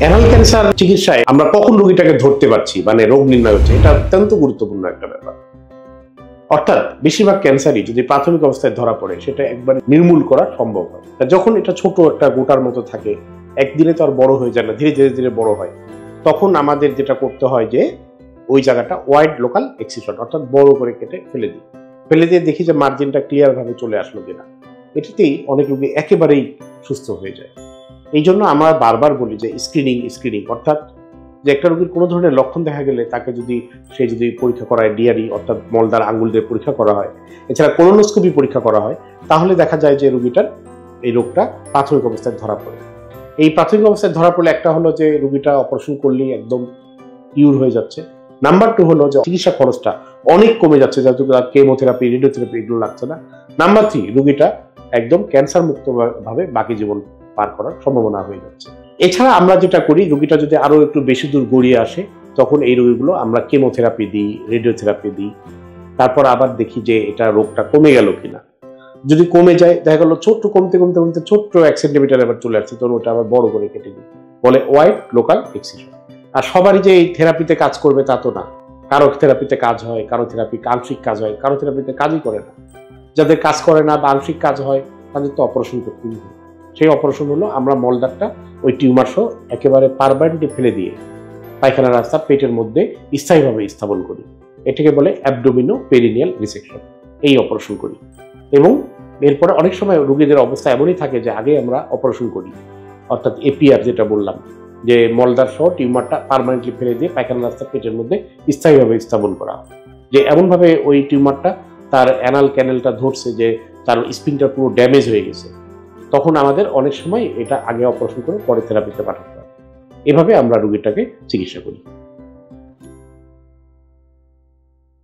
Anal cancer চিকিৎসায় আমরা কখন রোগীটাকে ধরতে পারছি, মানে রোগ নির্ণয় হচ্ছে, এটা অত্যন্ত গুরুত্বপূর্ণ একটা ব্যাপার। অর্থাৎ বেশিরভাগ ক্যান্সারই যদি প্রাথমিক অবস্থায় ধরা পড়ে সেটা একবার নির্মূল করা সম্ভব হয়। যখন এটা ছোট একটা গোটার মতো থাকে, একদিনে তো আর বড় হয়ে যায় না, ধীরে ধীরে ধীরে বড় হয়, তখন আমাদের যেটা করতে হয় যে ওই জায়গাটা ওয়াইড লোকাল এক্সিশন অর্থাৎ বড় করে কেটে ফেলে দিয়ে দেখি যে মার্জিনটা ক্লিয়ার ভাবে চলে আসলো কিনা। এটাতেই অনেক রোগী একেবারেই সুস্থ হয়ে যায়। এই জন্য আমরা বারবার বলি যে স্ক্রিনিং অর্থাৎ যে একটা রোগীর কোনো ধরনের লক্ষণ দেখা গেলে তাকে যদি পরীক্ষা করায়, ডিআরই অর্থাৎ মলদার আঙ্গুল দিয়ে পরীক্ষা করা হয়, এছাড়া কোলোনোস্কোপি পরীক্ষা করা হয়, তাহলে দেখা যায় যে রোগীটার এই রোগটা প্রাথমিক অবস্থায় ধরা পড়ে। এই প্রাথমিক অবস্থায় ধরা পড়লে একটা হলো যে রোগীটা অপারেশন করলেই একদম কিউর হয়ে যাচ্ছে। নাম্বার 2 হলো যে চিকিৎসা খরচটা অনেক কমে যাচ্ছে, যাতে কেমোথেরাপি, রেডিওথেরাপি এগুলো লাগছে না। নাম্বার 3, রোগীটা একদম ক্যান্সার মুক্ত ভাবে বাকি জীবন পার করার সম্ভাবনা হয়ে যাচ্ছে। এছাড়া আমরা যেটা করি, রোগীটা যদি আরো একটু বেশি দূর গড়িয়ে আসে তখন এই রোগীগুলো আমরা কেমোথেরাপি দিই, রেডিওথেরাপি দিই, তারপর আবার দেখি যে এটা রোগটা কমে গেল কিনা। যদি কমে যায়, দেখা গেল কমতে ছোট্ট 1 সেন্টিমিটার আবার চলে আসছে, তখন ওটা আবার বড় করে কেটে দিই, বলে ওয়াইড লোকাল এক্সিশন। আর সবারই যে এই থেরাপিতে কাজ করবে তা তো না। কারো থেরাপিতে কাজ হয়, কারো থেরাপি আংশিক কাজ হয়, কারো থেরাপিতে কাজই করে না। যাদের কাজ করে না বা আংশিক কাজ হয় তাদের তো অপারেশন করতেই হয়। সেই অপারেশন হলো আমরা মলদারটা ওই টিউমার সহ একেবারে পারমানেন্টলি ফেলে দিয়ে পায়খানা রাস্তা পেটের মধ্যে স্থায়ীভাবে স্থাপন করি। এটাকে বলে অ্যাবডোমিনো পেরিনিয়াল রিসেকশন। এই অপারেশন করি এবং এরপরে অনেক সময় রোগীদের অবস্থা এমনই থাকে যে আগে আমরা অপারেশন করি, অর্থাৎ এপিআর যেটা বললাম, যে মলদার সহ টিউমারটা পার্মানেন্টলি ফেলে দিয়ে পায়খানা রাস্তা পেটের মধ্যে স্থায়ীভাবে স্থাপন করা, যে এমনভাবে ওই টিউমারটা তার অ্যানাল ক্যানেলটা ধরছে যে তার স্পিনটা পুরো ড্যামেজ হয়ে গেছে। তখন আমাদের অনেক সময় এটা আগে অপারেশন করে পরে থেরাপিতে পাঠাতে হয়। এভাবে আমরা রোগীটাকে চিকিৎসা করি।